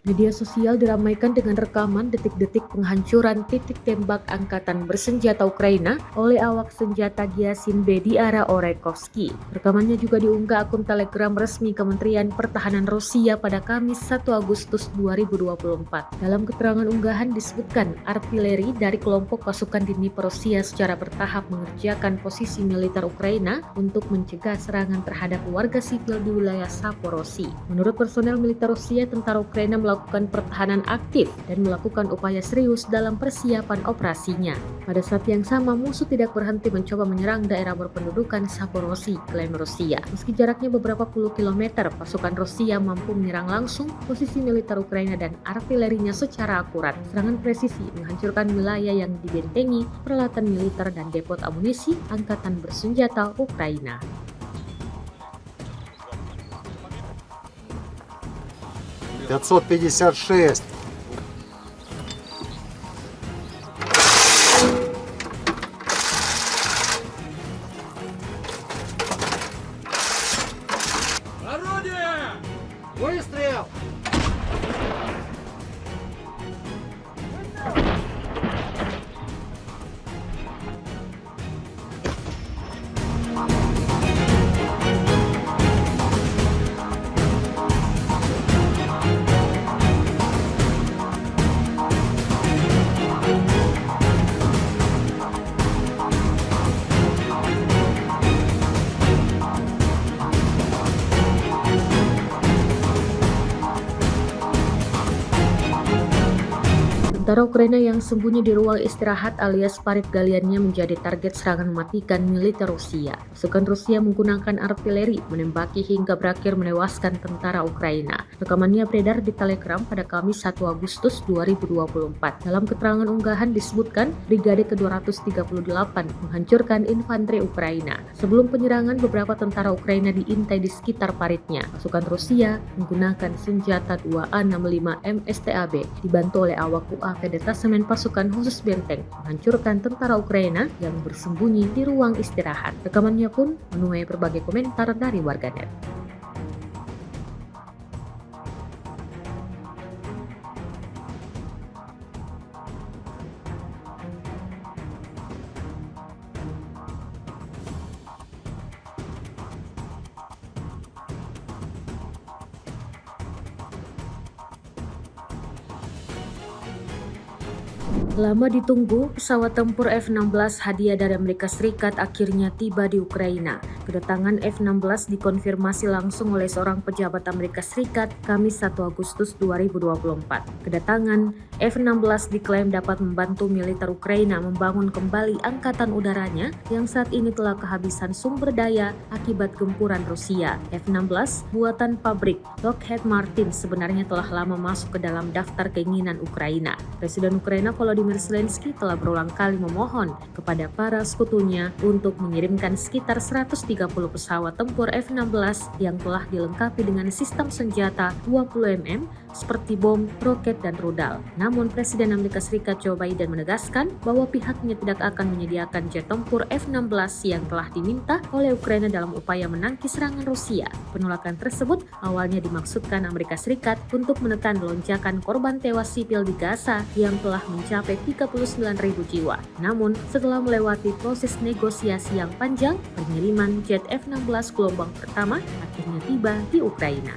Media sosial diramaikan dengan rekaman detik-detik penghancuran titik tembak angkatan bersenjata Ukraina oleh awak senjata Gyasin B di arah Orekovsky. Rekamannya juga diunggah akun Telegram resmi Kementerian Pertahanan Rusia pada Kamis 1 Agustus 2024. Dalam keterangan unggahan disebutkan artileri dari kelompok pasukan Dnipro Rusia secara bertahap mengerjakan posisi militer Ukraina untuk mencegah serangan terhadap warga sipil di wilayah Zaporozhye. Menurut personel militer Rusia, tentara Ukraina melakukan pertahanan aktif dan melakukan upaya serius dalam persiapan operasinya. Pada saat yang sama, musuh tidak berhenti mencoba menyerang daerah berpendudukan Zaporozhye, klaim Rusia. Meski jaraknya beberapa puluh kilometer, pasukan Rusia mampu menyerang langsung posisi militer Ukraina dan artilerinya secara akurat. Serangan presisi menghancurkan wilayah yang dibentengi peralatan militer dan depot amunisi angkatan bersenjata Ukraina. 556. Орудие! Выстрел! Tentara Ukraina yang sembunyi di ruang istirahat alias parit galiannya menjadi target serangan mematikan militer Rusia. Pasukan Rusia menggunakan artileri menembaki hingga berakhir menewaskan tentara Ukraina. Rekamannya beredar di Telegram pada Kamis 1 Agustus 2024. Dalam keterangan unggahan disebutkan Brigade ke-238 menghancurkan infanteri Ukraina. Sebelum penyerangan, beberapa tentara Ukraina diintai di sekitar paritnya. Pasukan Rusia menggunakan senjata 2A65 MSTAB dibantu oleh awak UAV detasemen pasukan khusus benteng menghancurkan tentara Ukraina yang bersembunyi di ruang istirahat. Rekamannya pun menuai berbagai komentar dari warganet. Lama ditunggu, pesawat tempur F-16 hadiah dari Amerika Serikat akhirnya tiba di Ukraina. Kedatangan F-16 dikonfirmasi langsung oleh seorang pejabat Amerika Serikat Kamis 1 Agustus 2024. Kedatangan F-16 diklaim dapat membantu militer Ukraina membangun kembali angkatan udaranya yang saat ini telah kehabisan sumber daya akibat gempuran Rusia. F-16 buatan pabrik Lockheed Martin sebenarnya telah lama masuk ke dalam daftar keinginan Ukraina. Presiden Ukraina Volodymyr Zelensky telah berulang kali memohon kepada para sekutunya untuk mengirimkan sekitar 130 pesawat tempur F-16 yang telah dilengkapi dengan sistem senjata 20 mm seperti bom, roket, dan rudal. Namun Presiden Amerika Serikat Joe Biden menegaskan bahwa pihaknya tidak akan menyediakan jet tempur F-16 yang telah diminta oleh Ukraina dalam upaya menangkis serangan Rusia. Penolakan tersebut awalnya dimaksudkan Amerika Serikat untuk menekan lonjakan korban tewas sipil di Gaza yang telah mencapai 39.000 jiwa. Namun, setelah melewati proses negosiasi yang panjang, pengiriman jet F-16 gelombang pertama akhirnya tiba di Ukraina.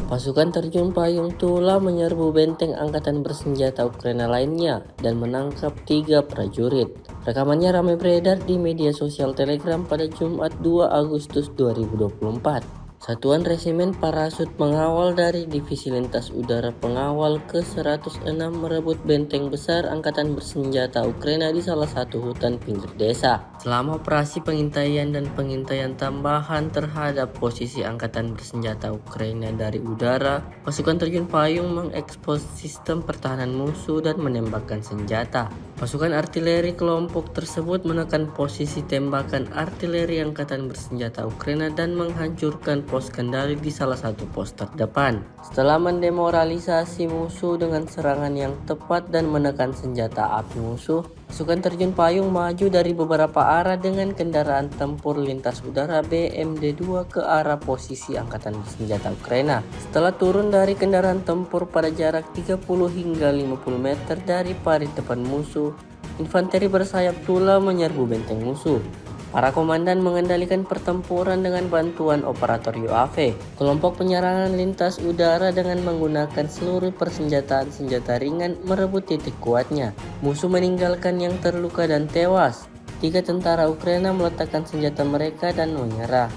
Pasukan terjun payung Tula menyerbu benteng angkatan bersenjata Ukraina lainnya dan menangkap 3 prajurit. Rekamannya ramai beredar di media sosial Telegram pada Jumat 2 Agustus 2024. Satuan Resimen Parasut Pengawal dari Divisi Lintas Udara Pengawal ke-106 merebut benteng besar angkatan bersenjata Ukraina di salah satu hutan pinggir desa. Selama operasi pengintaian dan pengintaian tambahan terhadap posisi angkatan bersenjata Ukraina dari udara, pasukan terjun payung mengekspos sistem pertahanan musuh dan menembakkan senjata. Pasukan artileri kelompok tersebut menekan posisi tembakan artileri angkatan bersenjata Ukraina dan menghancurkan pos kendali di salah satu pos terdepan. Setelah mendemoralisasi musuh dengan serangan yang tepat dan menekan senjata api musuh, Pasukan terjun payung maju dari beberapa arah dengan kendaraan tempur lintas udara BMD-2 ke arah posisi Angkatan Bersenjata Ukraina. Setelah turun dari kendaraan tempur pada jarak 30 hingga 50 meter dari parit depan musuh, infanteri bersayap Tula menyerbu benteng musuh. Para komandan mengendalikan pertempuran dengan bantuan operator UAV. Kelompok penyerangan lintas udara dengan menggunakan seluruh persenjataan senjata ringan merebut titik kuatnya. Musuh meninggalkan yang terluka dan tewas. 3 tentara Ukraina meletakkan senjata mereka dan menyerah.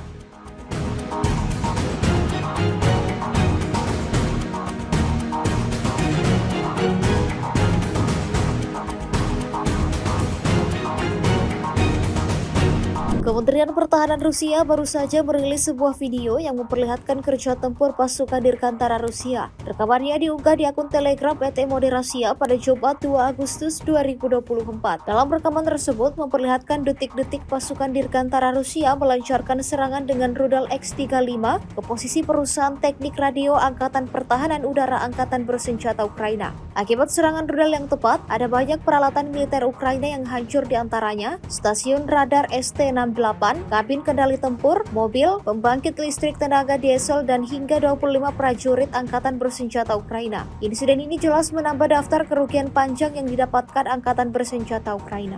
Kementerian Pertahanan Rusia baru saja merilis sebuah video yang memperlihatkan kerja tempur pasukan Dirgantara Rusia. Rekamannya diunggah di akun Telegram PT Moderasia pada Jumat 2 Agustus 2024. Dalam rekaman tersebut memperlihatkan detik-detik pasukan Dirgantara Rusia melancarkan serangan dengan rudal X-35 ke posisi perusahaan teknik radio Angkatan Pertahanan Udara Angkatan Bersenjata Ukraina. Akibat serangan rudal yang tepat, ada banyak peralatan militer Ukraina yang hancur, diantaranya stasiun radar ST-68, kabin kendali tempur, mobil, pembangkit listrik tenaga diesel, dan hingga 25 prajurit Angkatan Bersenjata Ukraina. Insiden ini jelas menambah daftar kerugian panjang yang didapatkan Angkatan Bersenjata Ukraina.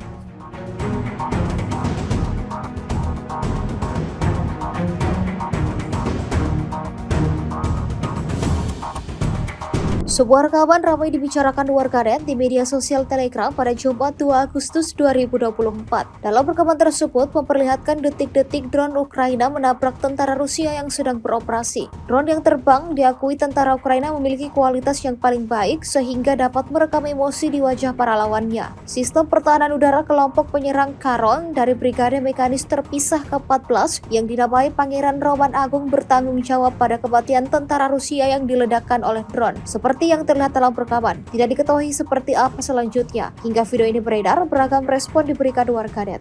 Sebuah rekaman ramai dibicarakan warganet di media sosial Telegram pada Jumat 2 Agustus 2024. Dalam rekaman tersebut memperlihatkan detik-detik drone Ukraina menabrak tentara Rusia yang sedang beroperasi. Drone yang terbang diakui tentara Ukraina memiliki kualitas yang paling baik sehingga dapat merekam emosi di wajah para lawannya. Sistem pertahanan udara kelompok penyerang Karon dari Brigade Mekanis Terpisah ke-14 yang dinamai Pangeran Roman Agung bertanggung jawab pada kematian tentara Rusia yang diledakkan oleh drone. Seperti yang terlihat dalam rekaman, tidak diketahui seperti apa selanjutnya. Hingga video ini beredar, beragam respon diberikan warganet.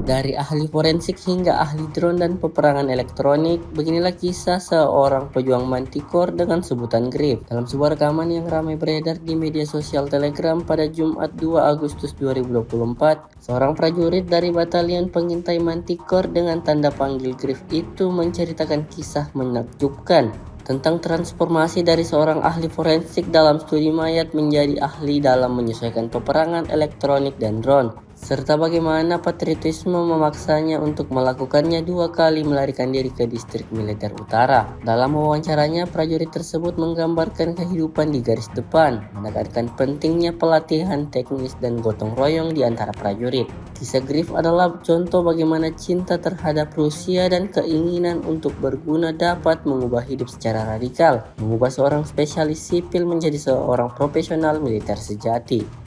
Dari ahli forensik hingga ahli drone dan peperangan elektronik, beginilah kisah seorang pejuang Manticore dengan sebutan Grif. Dalam sebuah rekaman yang ramai beredar di media sosial Telegram pada Jumat 2 Agustus 2024, seorang prajurit dari Batalion Pengintai Manticore dengan tanda panggil Grif itu menceritakan kisah menakjubkan tentang transformasi dari seorang ahli forensik dalam studi mayat menjadi ahli dalam menyesuaikan peperangan elektronik dan drone, serta bagaimana patriotisme memaksanya untuk melakukannya 2 kali melarikan diri ke distrik militer utara. Dalam wawancaranya, prajurit tersebut menggambarkan kehidupan di garis depan, menekankan pentingnya pelatihan teknis dan gotong royong di antara prajurit. Kisah Grif adalah contoh bagaimana cinta terhadap Rusia dan keinginan untuk berguna dapat mengubah hidup secara radikal, mengubah seorang spesialis sipil menjadi seorang profesional militer sejati.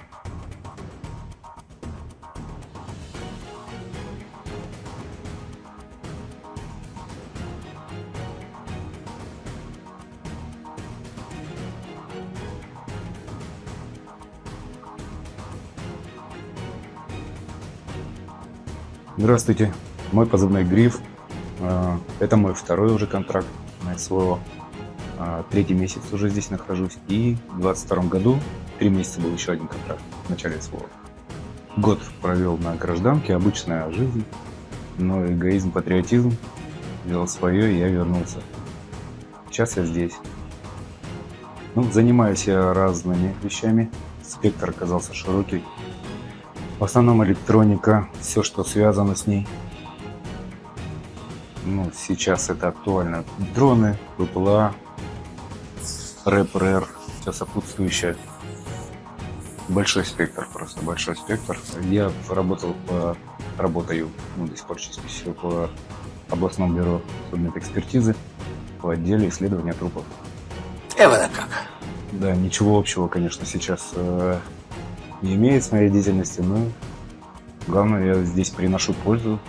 Здравствуйте, мой позывной Гриф. Это мой второй уже контракт на СВО. 3-й месяц уже здесь нахожусь. И в 22 году 3 месяца был еще один контракт в начале СВО. Год провел на гражданке, обычная жизнь, но эгоизм, патриотизм сделал свое, и я вернулся. Сейчас я здесь. Занимаюсь я разными вещами. Спектр оказался широкий. В основном электроника, все, что связано с ней. Ну, сейчас это актуально. Дроны, БПЛА, РЭП, все сопутствующее. Большой спектр, просто большой спектр. Я работаю, ну, до сих пор частично по областному бюро судмедэкспертизы в отделе исследования трупов. Это как? Да, ничего общего, конечно, сейчас не имеет с моей деятельностью, но главное, я здесь приношу пользу,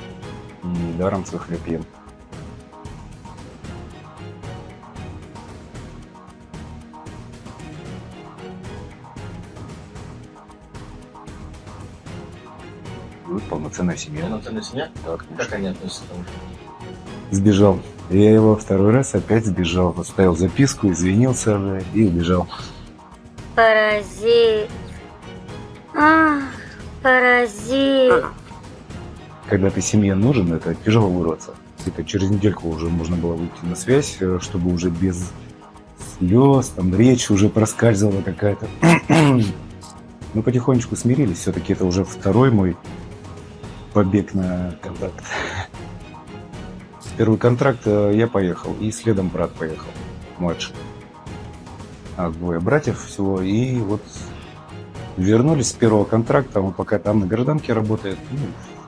недаром свой хлеб ем. Ну, полноценная семья. Полноценная семья? Да, конечно. Как они относятся к тому? Сбежал. Я его второй раз опять сбежал. Оставил записку, извинился, да, и убежал. Паразит. Ах, паразит. Когда ты семье нужен, это тяжело вырваться. Это через недельку уже можно было выйти на связь, чтобы уже без слез, там речь уже проскальзывала какая-то. Мы потихонечку смирились. Все-таки это уже второй мой побег на контакт. Первый контракт я поехал, и следом брат поехал, младший. Двое братьев всего, и вот вернулись с первого контракта, он пока там на гражданке работает, ну,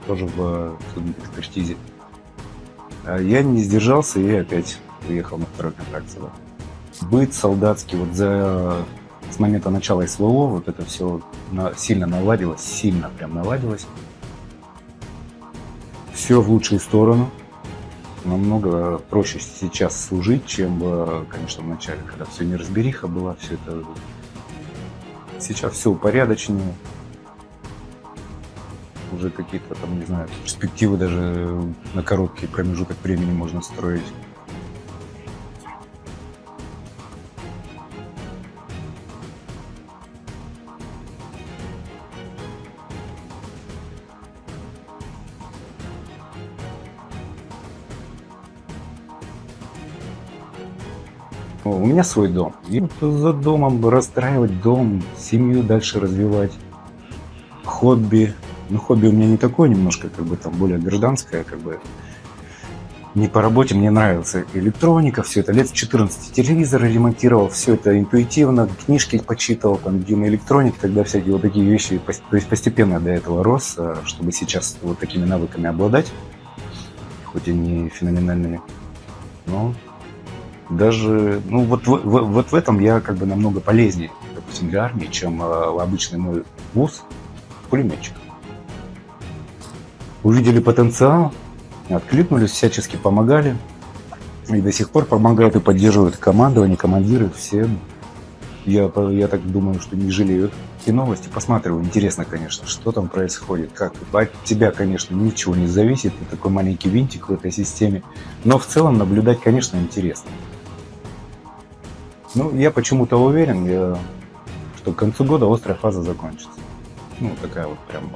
тоже в судмедэкспертизе. Я не сдержался и опять уехал на второй контракт сюда. Быт солдатский, вот с момента начала СВО вот это все сильно прям наладилось. Все в лучшую сторону. Намного проще сейчас служить, чем, конечно, в начале, когда все неразбериха была, все это. Сейчас все упорядоченнее. Уже какие-то там, не знаю, перспективы даже на короткий промежуток времени можно строить. У меня свой дом. И вот за домом расстраивать дом, семью дальше развивать, хобби. Ну, хобби у меня не такое немножко, как бы там более гражданское, как бы не по работе. Мне нравится электроника, все это. Лет в 14 телевизоры ремонтировал, все это интуитивно, книжки почитывал, там, Дима Электроник, тогда всякие вот такие вещи. То есть постепенно до этого рос, чтобы сейчас вот такими навыками обладать, хоть и не феноменальными, но даже, ну вот в этом я как бы намного полезнее, допустим, для армии, чем обычный мой вуз пулеметчик. Увидели потенциал, откликнулись, всячески помогали, и до сих пор помогают и поддерживают командование, командиры, все. Я так думаю, что не жалеют. И новости посматриваю, интересно, конечно, что там происходит, как. От тебя, конечно, ничего не зависит, ты такой маленький винтик в этой системе, но в целом наблюдать, конечно, интересно. Ну, я почему-то уверен, что к концу года острая фаза закончится. Ну, такая вот прям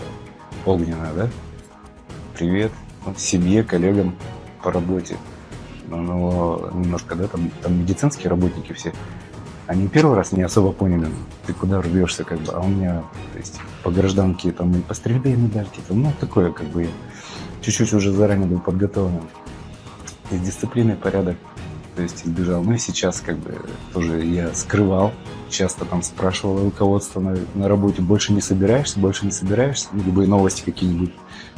огненная, да? Привет семье, коллегам по работе. Но немножко, да, там медицинские работники все, они первый раз не особо поняли, ты куда рвешься, как бы, а у меня, то есть, по гражданке, там, и по стрельбе, и медальки, там, ну, такое, как бы, чуть-чуть уже заранее был подготовлен. И дисциплины, порядок, то есть, избежал. Ну, и сейчас, как бы, тоже я скрывал, часто там спрашивал руководство на работе, больше не собираешься, ну, любые новости какие-нибудь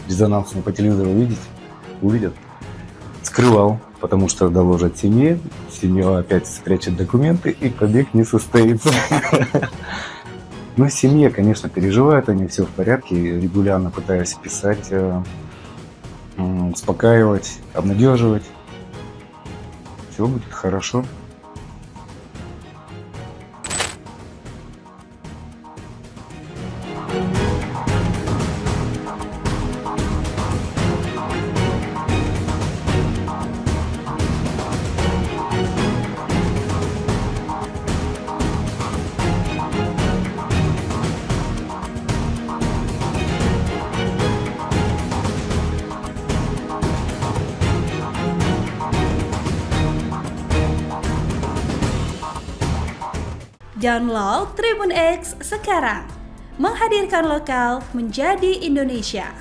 резонансные по телевизору увидят. Скрывал, потому что доложат семье, семья опять спрячет документы, и побег не состоится. Ну, семья, конечно, переживает, они все в порядке, регулярно пытаюсь писать, успокаивать, обнадеживать. Все будет хорошо. Download Tribun X sekarang, menghadirkan lokal menjadi Indonesia.